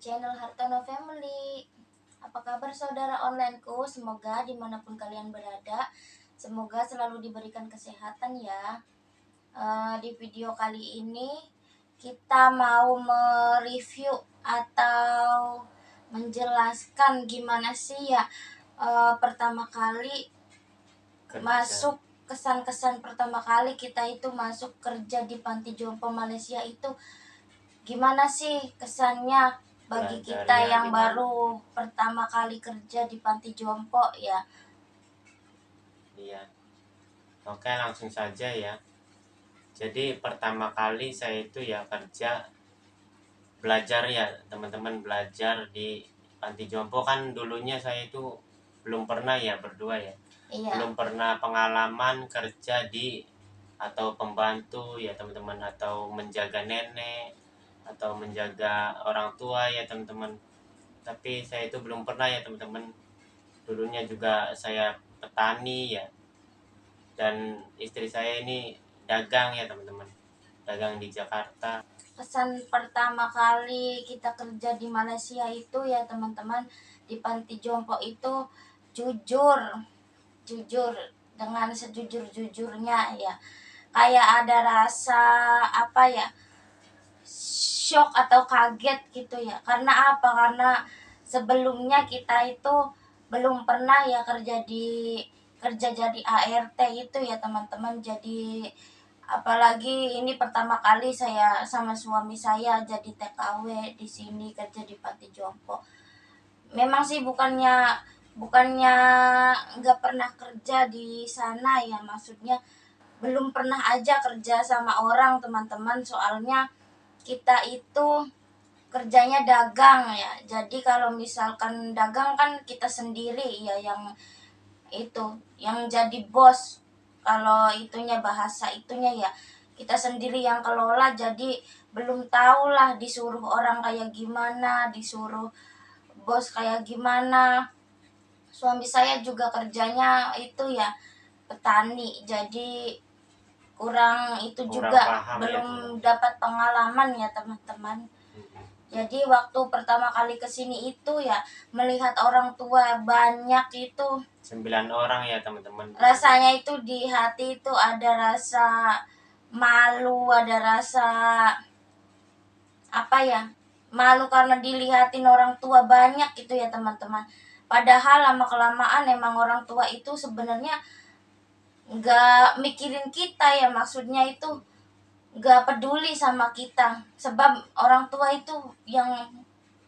channel Hartono Family. Apa kabar saudara onlineku? Semoga dimanapun kalian berada, semoga selalu diberikan kesehatan ya. Di video kali ini kita mau mereview atau menjelaskan gimana sih ya pertama kali masuk, kesan-kesan pertama kali kita itu masuk kerja di panti jompo Malaysia itu gimana sih kesannya bagi kita yang baru pertama kali kerja di panti jompo ya. Iya. Oke, langsung saja ya. Jadi pertama kali saya itu ya kerja belajar ya teman-teman, belajar di panti jompo. Kan dulunya saya itu belum pernah ya berdua ya. Iya. Belum pernah pengalaman kerja di atau pembantu ya teman-teman, atau menjaga nenek atau menjaga orang tua ya teman-teman. Tapi saya itu belum pernah ya teman-teman. Dulunya juga saya petani ya, dan istri saya ini dagang ya teman-teman, dagang di Jakarta. Kesan pertama kali kita kerja di Malaysia itu ya teman-teman, di panti jompo itu jujur dengan sejujur-jujurnya ya, kayak ada rasa apa ya, shock atau kaget gitu ya. Karena apa? Karena sebelumnya kita itu belum pernah ya kerja jadi ART itu ya teman-teman. Jadi apalagi ini pertama kali saya sama suami saya jadi TKW di sini kerja di panti jompo. Memang sih bukannya nggak pernah kerja di sana ya, maksudnya belum pernah aja kerja sama orang teman-teman. Soalnya kita itu kerjanya dagang ya. Jadi kalau misalkan dagang kan kita sendiri ya yang jadi bos. Kalau itunya bahasa itunya ya, kita sendiri yang kelola. Jadi belum tahu lah disuruh orang kayak gimana, disuruh bos kayak gimana. Suami saya juga kerjanya itu ya petani. Jadi kurang itu juga belum ya, dapat pengalaman ya teman-teman. Jadi waktu pertama kali kesini itu ya melihat orang tua banyak itu 9 orang ya teman-teman. Rasanya itu di hati itu ada rasa malu, ada rasa apa ya, malu karena dilihatin orang tua banyak gitu ya teman-teman. Padahal lama kelamaan emang orang tua itu sebenarnya nggak mikirin kita ya, maksudnya itu nggak peduli sama kita. Sebab orang tua itu yang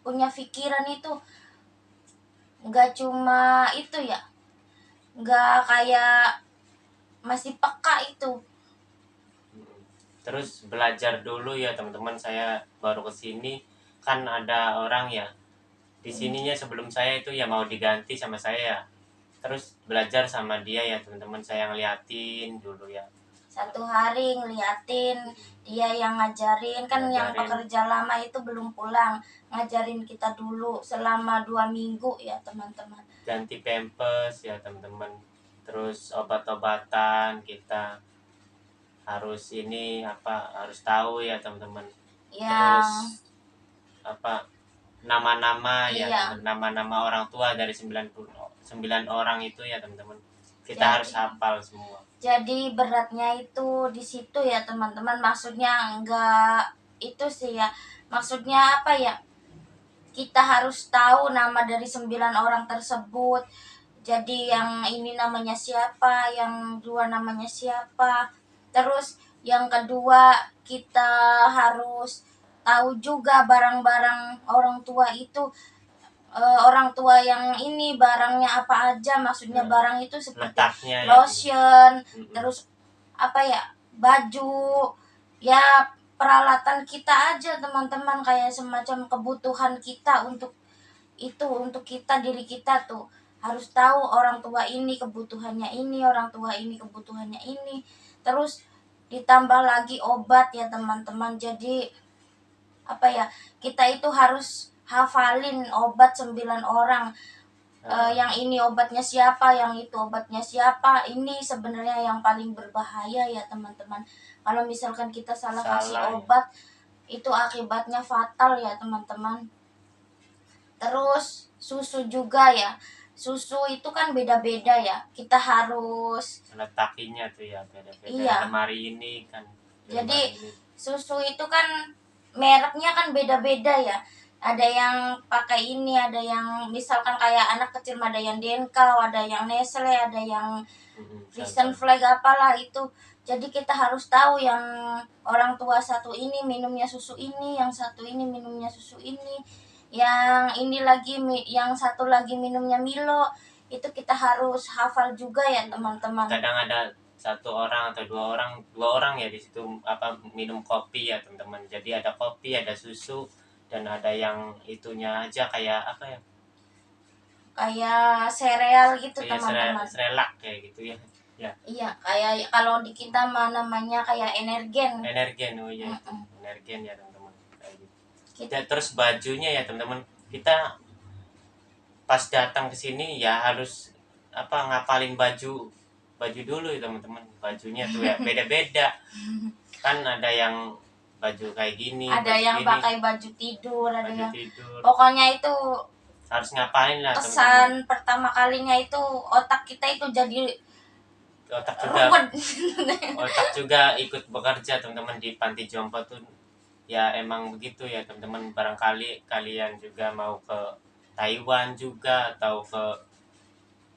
punya pikiran itu nggak cuma itu ya, nggak kayak masih peka itu. Terus belajar dulu ya teman-teman, saya baru kesini kan ada orang ya di sininya sebelum saya itu ya mau diganti sama saya ya. Terus belajar sama dia ya teman-teman, saya ngeliatin dulu ya. Satu hari ngeliatin dia yang ngajarin kan, yang pekerja lama itu belum pulang, ngajarin kita dulu selama 2 minggu ya teman-teman. Ganti pampers ya teman-teman, terus obat-obatan kita harus ini harus tahu ya teman-teman. Terus apa nama-nama ya, nama-nama orang tua dari 99 orang itu ya teman-teman, kita harus hafal semua. Jadi beratnya itu di situ ya teman-teman. Maksudnya enggak itu sih ya, maksudnya apa ya, kita harus tahu nama dari 9 orang tersebut. Jadi yang ini namanya siapa, yang dua namanya siapa. Terus yang kedua kita harus tahu juga barang-barang orang tua itu, orang tua yang ini barangnya apa aja. Maksudnya barang itu seperti lotion, terus apa ya, baju ya, peralatan kita aja teman-teman, kayak semacam kebutuhan kita untuk itu, untuk kita, diri kita tuh harus tahu orang tua ini kebutuhannya ini, orang tua ini kebutuhannya ini. Terus ditambah lagi obat ya teman-teman. Jadi apa ya, kita itu harus hafalin obat 9 orang. Yang ini obatnya siapa, yang itu obatnya siapa. Ini sebenarnya yang paling berbahaya ya teman-teman. Kalau misalkan kita salah kasih obat, itu akibatnya fatal ya teman-teman. Terus susu juga ya. Susu itu kan beda-beda ya. Kita harus Letakinya tuh ya beda-beda di iya. lemari ini kan, di Jadi lemari ini. susu itu kan mereknya kan beda-beda ya. Ada yang pakai ini, ada yang misalkan kayak anak kecil ada yang Denkau, ada yang Nestle, ada yang Frisian Contoh. Flag apalah itu. Jadi kita harus tahu yang orang tua satu ini minumnya susu ini, yang satu ini minumnya susu ini, yang ini lagi yang satu lagi minumnya Milo. Itu kita harus hafal juga ya teman-teman. Kadang ada satu orang atau dua orang ya di situ apa minum kopi ya teman-teman. Jadi ada kopi, ada susu, dan ada yang itunya aja kayak apa ya, Kayak sereal gitu kayak teman-teman. serelak kayak gitu ya. Ya, Iya, kayak kalau di kita mah namanya kayak energen. energen. Oh iya itu Mm-mm. energen ya teman-teman, kayak gitu. Kita, Terus bajunya ya teman-teman, kita pas datang ke sini ya harus apa ngapalin baju baju dulu ya teman-teman. Bajunya tuh ya beda-beda kan, ada yang baju kayak gini, ada baju yang gini, pakai baju tidur, ada baju yang tidur. pokoknya itu Harus ngapalin lah teman-teman. kesan pertama kalinya itu otak kita itu jadi Otak juga ruwet. otak juga ikut bekerja teman-teman di panti jompo tuh. Ya emang begitu ya teman-teman, barangkali kalian juga mau ke Taiwan juga atau ke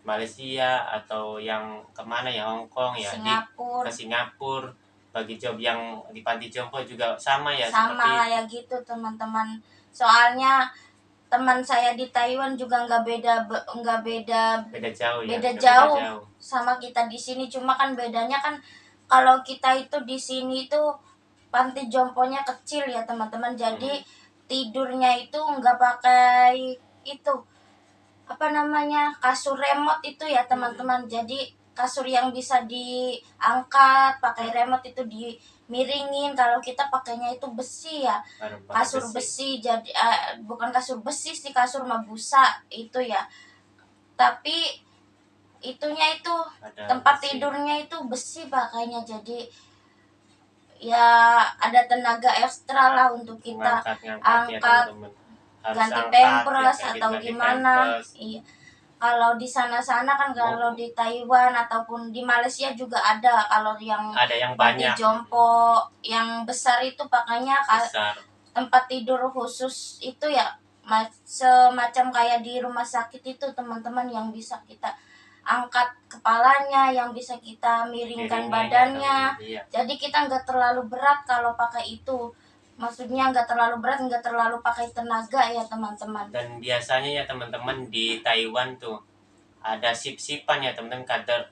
Malaysia atau yang kemana ya, Hong Kong ya, ke Singapura Singapura. Bagi job yang di panti jompo juga sama ya, sama seperti kayak gitu teman-teman. Soalnya teman saya di Taiwan juga nggak beda beda jauh ya, beda udah beda jauh jauh. sama kita di sini. Cuma kan bedanya kan kalau kita itu di sini itu panti jomponya kecil ya teman-teman. Jadi tidurnya itu nggak pakai itu apa namanya kasur remote itu ya teman-teman. Jadi kasur yang bisa diangkat pakai remote itu dimiringin. Kalau kita pakainya itu besi ya, Baru pakai kasur besi. Jadi bukan kasur besi sih, kasur mabusa itu ya. Tapi itunya itu ada tempat besi. tidurnya itu besi pakainya. Jadi ya ada tenaga ekstra lah untuk kita Ngangkat ya angkat, teman-teman, harus ganti angkat ya pampers kayak gitu, atau ganti gimana. pampers. Iya. Kalau di sana-sana kan kalau di Taiwan ataupun di Malaysia juga ada kalau yang Ada yang panti banyak jompo yang besar itu pakainya besar. tempat tidur khusus itu ya semacam kayak di rumah sakit itu teman-teman, yang bisa kita angkat kepalanya, yang bisa kita miringkan Miringin ya, badannya. teman-teman. Iya. Jadi kita nggak terlalu berat kalau pakai itu. Maksudnya nggak terlalu berat, nggak terlalu pakai tenaga ya teman-teman. Dan biasanya ya teman-teman di Taiwan tuh ada sip-sipan ya teman-teman, kader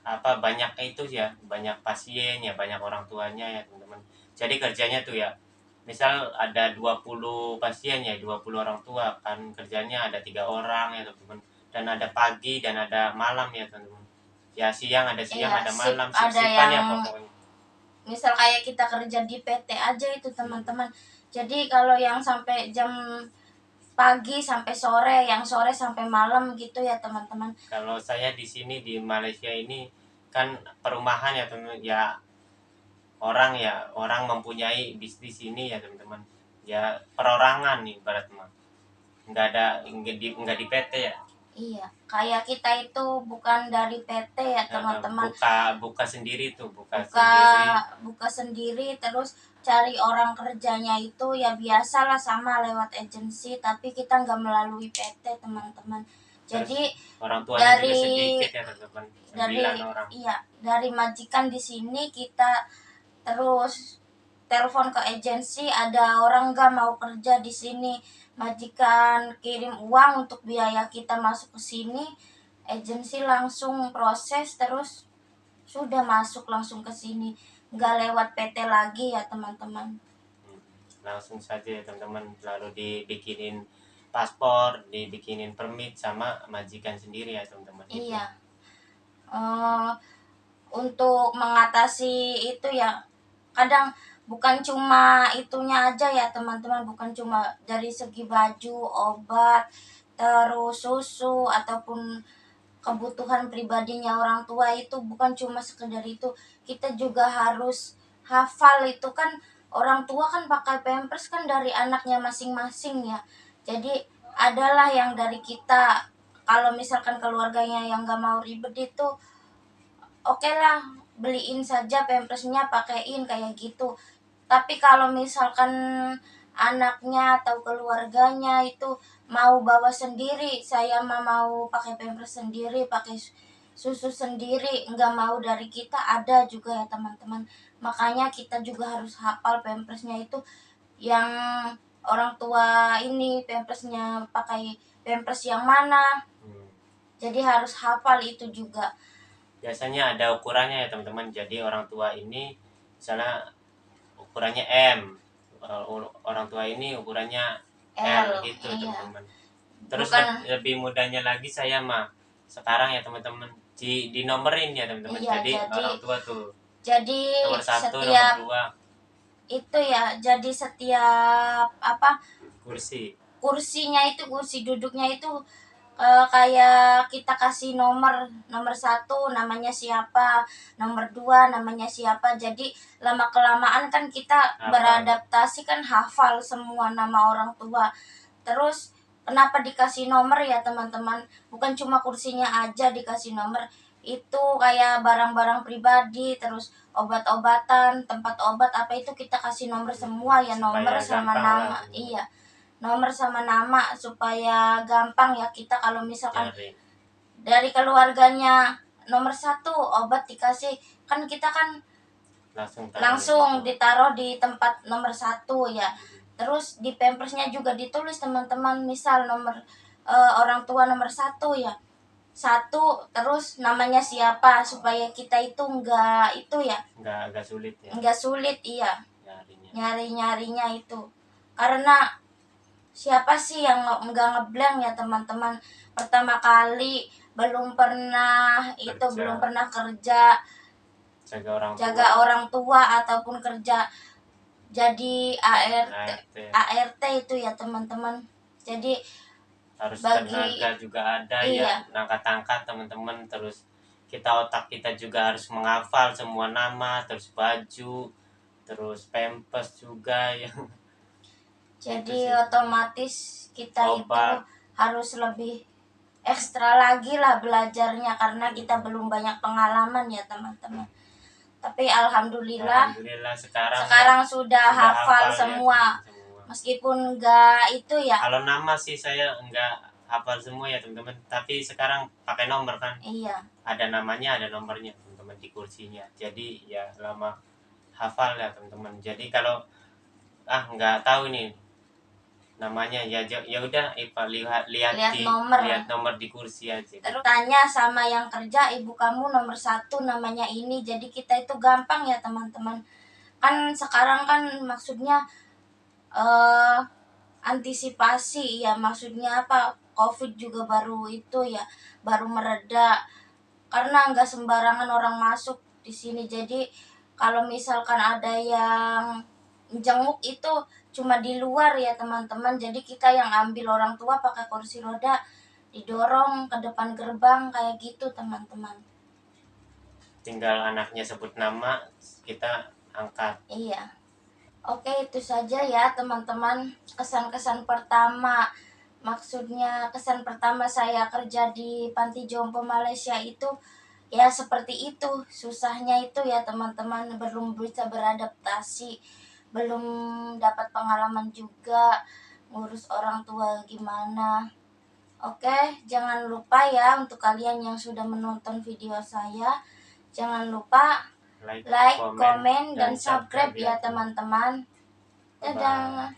apa banyak itu ya, banyak pasien ya, banyak orang tuanya ya teman-teman. Jadi kerjanya tuh ya, misal ada 20 pasien ya, 20 orang tua kan, kerjanya ada 3 orang ya teman-teman. Dan ada pagi dan ada malam ya teman-teman. Ya siang ada siang, Iya, ada sip, malam, ada sip-sipan yang ya pokoknya. misal kayak kita kerja di PT aja itu teman-teman. Jadi kalau yang sampai jam pagi sampai sore, yang sore sampai malam gitu ya teman-teman. Kalau saya di sini di Malaysia ini kan perumahan ya teman-teman ya, orang mempunyai bisnis ini ya teman-teman, ya perorangan nih barat mah, nggak di PT ya. Iya, kayak kita itu bukan dari PT ya teman-teman. Buka sendiri tuh, buka buka sendiri. buka sendiri, terus cari orang kerjanya itu ya biasalah sama lewat agensi, tapi kita nggak melalui PT teman-teman. Jadi Orang tuanya juga dari sedikit ya teman-teman, 9 orang. iya, dari majikan di sini kita terus telepon ke agensi, ada orang nggak mau kerja di sini, majikan kirim uang untuk biaya kita masuk ke sini, agensi langsung proses terus sudah masuk langsung ke sini, nggak lewat PT lagi ya teman-teman. Langsung saja ya teman-teman, lalu dibikinin paspor, dibikinin permit sama majikan sendiri ya teman-teman. Iya. Eh, untuk mengatasi itu ya kadang bukan cuma itunya aja ya teman-teman, bukan cuma dari segi baju, obat, terus susu ataupun kebutuhan pribadinya orang tua itu bukan cuma sekedar itu. Kita juga harus hafal itu kan, orang tua kan pakai pampers kan dari anaknya masing-masing ya. Jadi adalah yang dari kita. Kalau misalkan keluarganya yang gak mau ribet itu, oke lah, beliin saja pampersnya, pakein kayak gitu. Tapi kalau misalkan anaknya atau keluarganya itu mau bawa sendiri, saya mah mau pakai pampers sendiri, pakai susu sendiri, nggak mau dari kita, ada juga ya teman-teman. Makanya kita juga harus hafal pampersnya itu yang orang tua ini pampersnya pakai pampers yang mana. Jadi harus hafal itu juga. Biasanya ada ukurannya ya teman-teman. Jadi orang tua ini misalnya ukurannya M, orang tua ini ukurannya L gitu Iya. teman-teman. Terus Bukan, lebih mudahnya lagi saya mah sekarang ya teman-teman dinomerin ya teman-teman. iya, Jadi orang tua tuh jadi nomor 1, nomor setiap 2 itu ya, jadi setiap apa, kursi. kursinya itu, kursi duduknya itu kayak kita kasih nomor, nomor 1 namanya siapa, nomor 2 namanya siapa. Jadi lama kelamaan kan kita Hafal. beradaptasi kan, hafal semua nama orang tua. Terus kenapa dikasih nomor ya teman-teman, bukan cuma kursinya aja dikasih nomor, itu kayak barang-barang pribadi, terus obat-obatan, tempat obat apa itu kita kasih nomor semua ya, nomor Supaya sama gampang nama. lah. Iya, nomor sama nama supaya gampang ya kita kalau misalkan Cari. dari keluarganya nomor 1 obat dikasih, kan kita kan langsung ditaruh di tempat nomor 1 ya. Terus di pampersnya juga ditulis teman-teman, misal nomor orang tua nomor 1 ya, 1 terus namanya siapa, supaya kita itu enggak itu ya, Enggak sulit ya enggak sulit, iya, nyarinya. nyarinya itu. Karena siapa sih yang enggak ngeblank ya teman-teman, pertama kali belum pernah itu, belum pernah kerja, jaga orang tua ataupun kerja jadi ART itu ya teman-teman. Jadi harus bagi, tenaga juga ada iya, ya, angkat-angkat teman-teman. Terus otak kita juga harus menghafal semua nama, terus baju, terus pampers juga ya. jadi otomatis kita itu harus lebih ekstra lagi lah belajarnya, karena kita belum banyak pengalaman ya teman-teman. Tapi alhamdulillah sekarang sudah hafal semua. Ya, meskipun enggak itu ya. Kalau nama sih saya enggak hafal semua ya teman-teman, tapi sekarang pakai nomor kan. Iya. Ada namanya, ada nomornya teman-teman di kursinya. Jadi ya lama hafal ya teman-teman. Jadi kalau nggak tahu nih namanya, ya udah lihat nomor di kursi aja. Terus tanya sama yang kerja, ibu kamu nomor 1 namanya ini. Jadi kita itu gampang ya teman-teman. Kan sekarang kan maksudnya antisipasi ya, maksudnya apa, COVID juga baru itu ya, baru mereda, karena nggak sembarangan orang masuk di sini. Jadi kalau misalkan ada yang jenguk itu cuma di luar ya teman-teman. Jadi kita yang ambil orang tua pakai kursi roda, didorong ke depan gerbang kayak gitu teman-teman. Tinggal anaknya sebut nama, kita angkat. Iya. Oke, itu saja ya teman-teman, kesan-kesan pertama. Maksudnya kesan pertama saya kerja di panti jompo Malaysia itu ya seperti itu. Susahnya itu ya teman-teman, belum bisa beradaptasi, belum dapat pengalaman juga ngurus orang tua gimana. Oke, jangan lupa ya untuk kalian yang sudah menonton video saya, jangan lupa like, komen, dan subscribe ya teman-teman. Dadah.